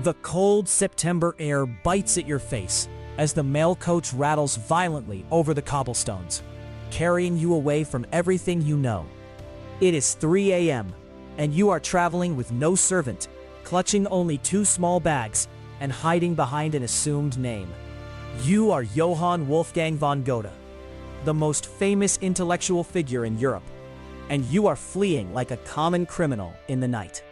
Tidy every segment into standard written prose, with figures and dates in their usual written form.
The cold September air bites at your face as the mail coach rattles violently over the cobblestones, carrying you away from everything you know. It is 3 a.m., and you are traveling with no servant, clutching only 2 small bags and hiding behind an assumed name. You are Johann Wolfgang von Goethe, the most famous intellectual figure in Europe, and you are fleeing like a common criminal in the night.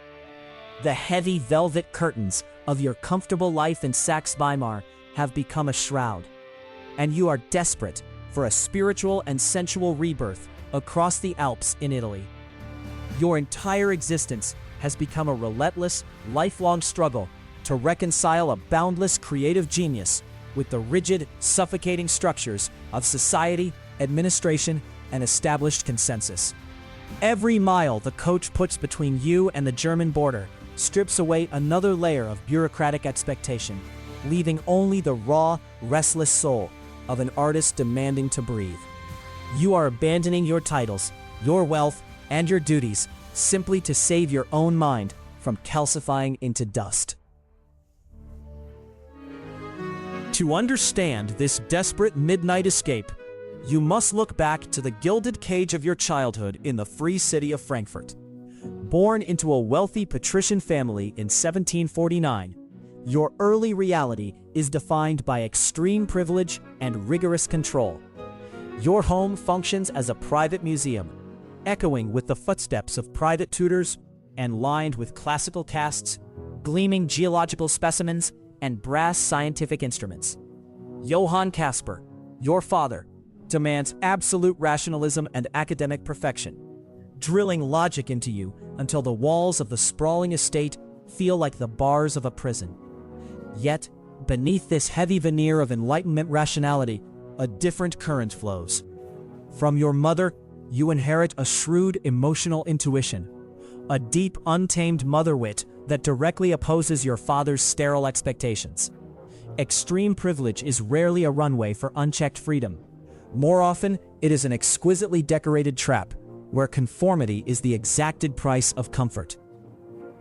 The heavy velvet curtains of your comfortable life in Saxe-Weimar have become a shroud, and you are desperate for a spiritual and sensual rebirth across the Alps in Italy. Your entire existence has become a relentless, lifelong struggle to reconcile a boundless creative genius with the rigid, suffocating structures of society, administration, and established consensus. Every mile the coach puts between you and the German border strips away another layer of bureaucratic expectation, leaving only the raw, restless soul of an artist demanding to breathe. You are abandoning your titles, your wealth, and your duties simply to save your own mind from calcifying into dust. To understand this desperate midnight escape, you must look back to the gilded cage of your childhood in the free city of Frankfurt. Born into a wealthy patrician family in 1749, your early reality is defined by extreme privilege and rigorous control. Your home functions as a private museum, echoing with the footsteps of private tutors and lined with classical casts, gleaming geological specimens, and brass scientific instruments. Johann Caspar, your father, demands absolute rationalism and academic perfection, drilling logic into you until the walls of the sprawling estate feel like the bars of a prison. Yet, beneath this heavy veneer of Enlightenment rationality, a different current flows. From your mother, you inherit a shrewd emotional intuition, a deep, untamed mother wit that directly opposes your father's sterile expectations. Extreme privilege is rarely a runway for unchecked freedom. More often, it is an exquisitely decorated trap, where conformity is the exacted price of comfort.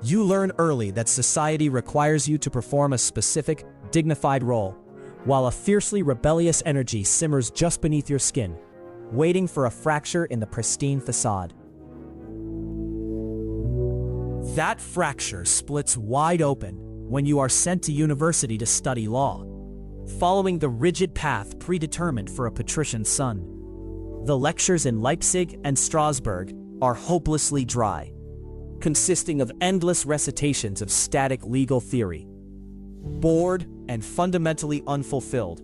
You learn early that society requires you to perform a specific, dignified role, while a fiercely rebellious energy simmers just beneath your skin, waiting for a fracture in the pristine facade. That fracture splits wide open when you are sent to university to study law, following the rigid path predetermined for a patrician's son. The lectures in Leipzig and Strasbourg are hopelessly dry, consisting of endless recitations of static legal theory. Bored and fundamentally unfulfilled,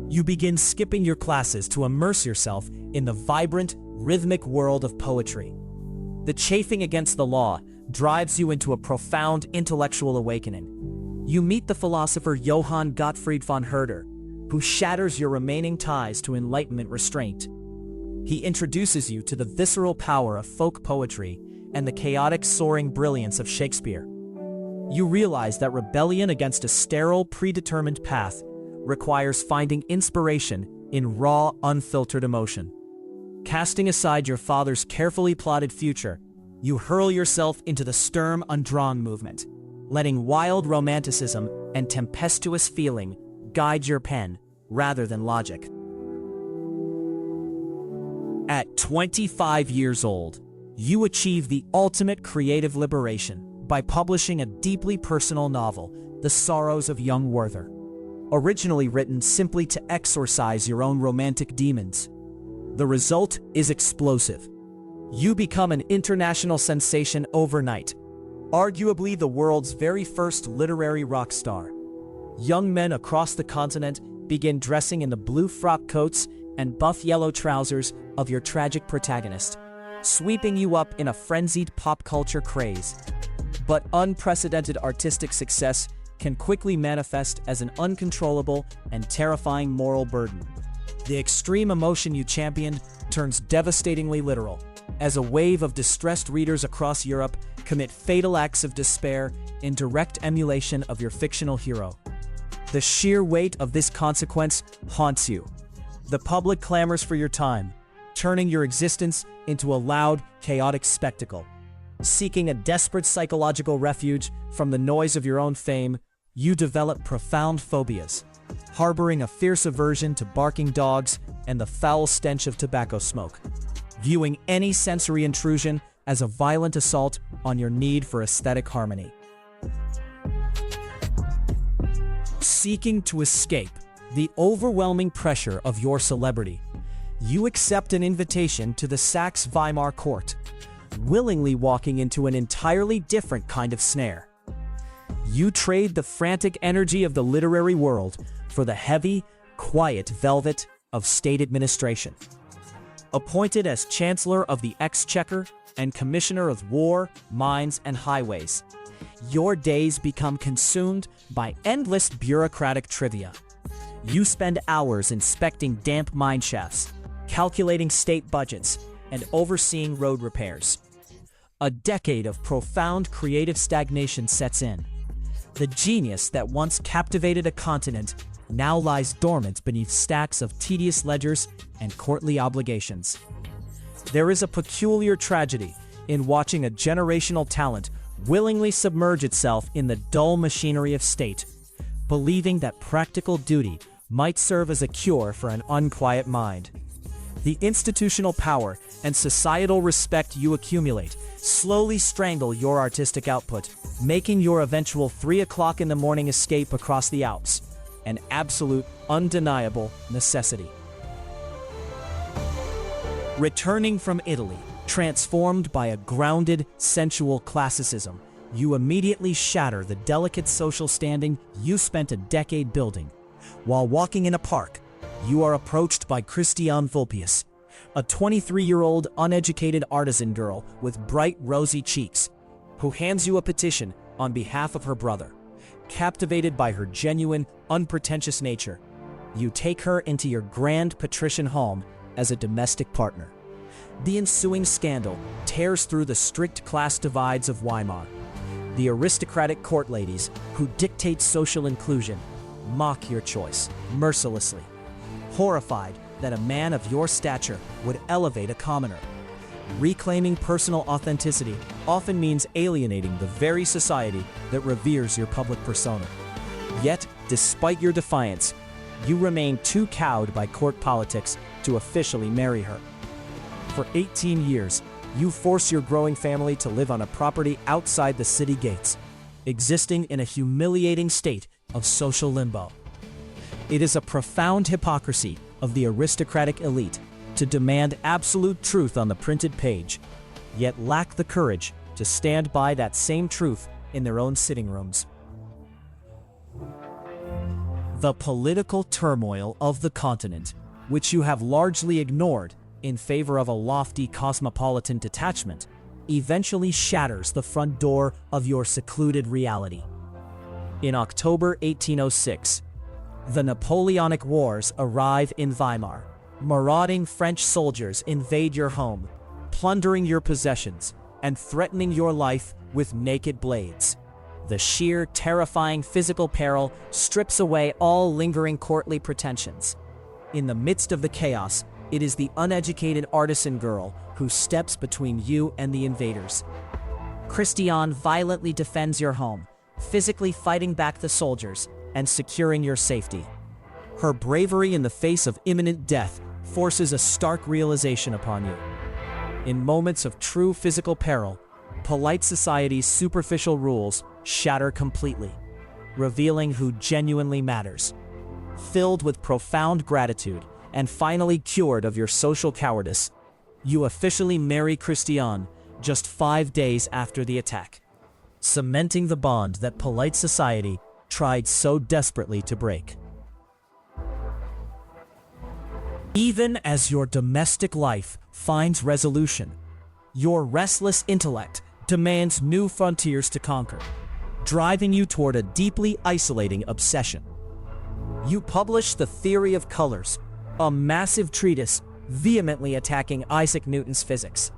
you begin skipping your classes to immerse yourself in the vibrant, rhythmic world of poetry. The chafing against the law drives you into a profound intellectual awakening. You meet the philosopher Johann Gottfried von Herder, who shatters your remaining ties to Enlightenment restraint. He introduces you to the visceral power of folk poetry and the chaotic, soaring brilliance of Shakespeare. You realize that rebellion against a sterile, predetermined path requires finding inspiration in raw, unfiltered emotion. Casting aside your father's carefully plotted future, you hurl yourself into the Sturm und Drang movement, letting wild romanticism and tempestuous feeling guide your pen rather than logic. At 25 years old, you achieve the ultimate creative liberation by publishing a deeply personal novel, The Sorrows of Young Werther. Originally written simply to exorcise your own romantic demons, the result is explosive. You become an international sensation overnight, arguably the world's very first literary rock star. Young men across the continent begin dressing in the blue frock coats and buff yellow trousers of your tragic protagonist, sweeping you up in a frenzied pop culture craze. But unprecedented artistic success can quickly manifest as an uncontrollable and terrifying moral burden. The extreme emotion you championed turns devastatingly literal, as a wave of distressed readers across Europe commit fatal acts of despair in direct emulation of your fictional hero. The sheer weight of this consequence haunts you. The public clamors for your time, turning your existence into a loud, chaotic spectacle. Seeking a desperate psychological refuge from the noise of your own fame, You develop profound phobias, harboring a fierce aversion to barking dogs and the foul stench of tobacco smoke, viewing any sensory intrusion as a violent assault on your need for aesthetic harmony. Seeking to escape the overwhelming pressure of your celebrity, you accept an invitation to the Saxe-Weimar court, willingly walking into an entirely different kind of snare. You trade the frantic energy of the literary world for the heavy, quiet velvet of state administration. Appointed as Chancellor of the Exchequer and Commissioner of War, Mines, and Highways, your days become consumed by endless bureaucratic trivia. You spend hours inspecting damp mine shafts, calculating state budgets, and overseeing road repairs. A decade of profound creative stagnation sets in. The genius that once captivated a continent now lies dormant beneath stacks of tedious ledgers and courtly obligations. There is a peculiar tragedy in watching a generational talent willingly submerge itself in the dull machinery of state, believing that practical duty might serve as a cure for an unquiet mind. The institutional power and societal respect you accumulate slowly strangle your artistic output, making your eventual 3 o'clock in the morning escape across the Alps an absolute, undeniable necessity. Returning from Italy, transformed by a grounded, sensual classicism, you immediately shatter the delicate social standing you spent a decade building. While walking in a park, you are approached by Christiane Vulpius, a 23-year-old uneducated artisan girl with bright, rosy cheeks, who hands you a petition on behalf of her brother. Captivated by her genuine, unpretentious nature, you take her into your grand patrician home as a domestic partner. The ensuing scandal tears through the strict class divides of Weimar. The aristocratic court ladies who dictate social inclusion mock your choice mercilessly, horrified that a man of your stature would elevate a commoner. Reclaiming personal authenticity often means alienating the very society that reveres your public persona. Yet, despite your defiance, you remain too cowed by court politics to officially marry her. For 18 years, you force your growing family to live on a property outside the city gates, existing in a humiliating state of social limbo. It is a profound hypocrisy of the aristocratic elite to demand absolute truth on the printed page, yet lack the courage to stand by that same truth in their own sitting rooms. The political turmoil of the continent, which you have largely ignored in favor of a lofty cosmopolitan detachment, eventually shatters the front door of your secluded reality. In October 1806, the Napoleonic Wars arrive in Weimar. Marauding French soldiers invade your home, plundering your possessions and threatening your life with naked blades. The sheer, terrifying physical peril strips away all lingering courtly pretensions. In the midst of the chaos, it is the uneducated artisan girl who steps between you and the invaders. Christiane violently defends your home, physically fighting back the soldiers and securing your safety. Her bravery in the face of imminent death forces a stark realization upon you. In moments of true physical peril, polite society's superficial rules shatter completely, revealing who genuinely matters. Filled with profound gratitude and finally cured of your social cowardice, you officially marry Christiane just 5 days after the attack, cementing the bond that polite society tried so desperately to break. Even as your domestic life finds resolution, your restless intellect demands new frontiers to conquer, driving you toward a deeply isolating obsession. You publish The Theory of Colors, a massive treatise vehemently attacking Isaac Newton's physics.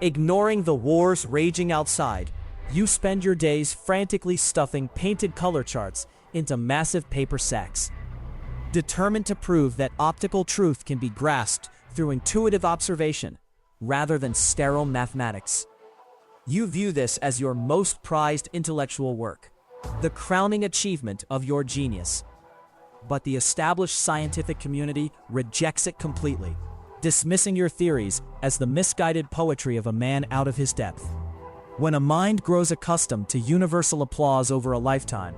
Ignoring the wars raging outside, you spend your days frantically stuffing painted color charts into massive paper sacks. Determined to prove that optical truth can be grasped through intuitive observation rather than sterile mathematics. You view this as your most prized intellectual work, the crowning achievement of your genius. But the established scientific community rejects it completely, dismissing your theories as the misguided poetry of a man out of his depth. When a mind grows accustomed to universal applause over a lifetime,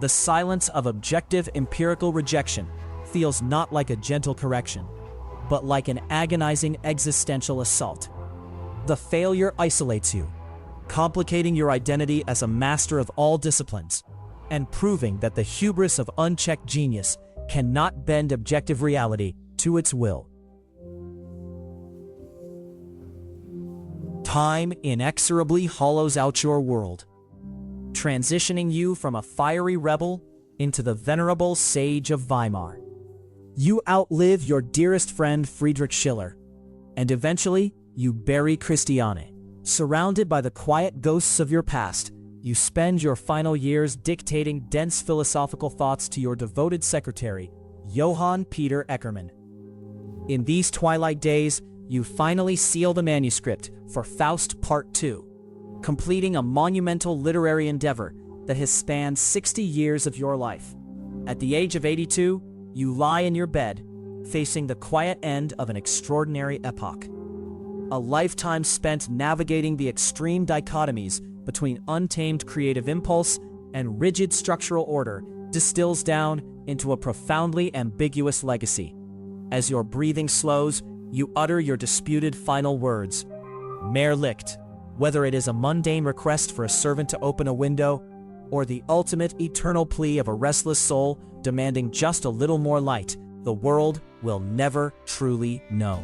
the silence of objective empirical rejection feels not like a gentle correction, but like an agonizing existential assault. The failure isolates you, complicating your identity as a master of all disciplines, and proving that the hubris of unchecked genius cannot bend objective reality to its will. Time inexorably hollows out your world, transitioning you from a fiery rebel into the venerable sage of Weimar. You outlive your dearest friend Friedrich Schiller, and eventually you bury Christiane. Surrounded by the quiet ghosts of your past, you spend your final years dictating dense philosophical thoughts to your devoted secretary, Johann Peter Eckermann. In these twilight days, you finally seal the manuscript for Faust Part 2, completing a monumental literary endeavor that has spanned 60 years of your life. At the age of 82, you lie in your bed, facing the quiet end of an extraordinary epoch. A lifetime spent navigating the extreme dichotomies between untamed creative impulse and rigid structural order distills down into a profoundly ambiguous legacy. As your breathing slows, you utter your disputed final words. Mehr Licht, whether it is a mundane request for a servant to open a window, or the ultimate eternal plea of a restless soul demanding just a little more light, the world will never truly know.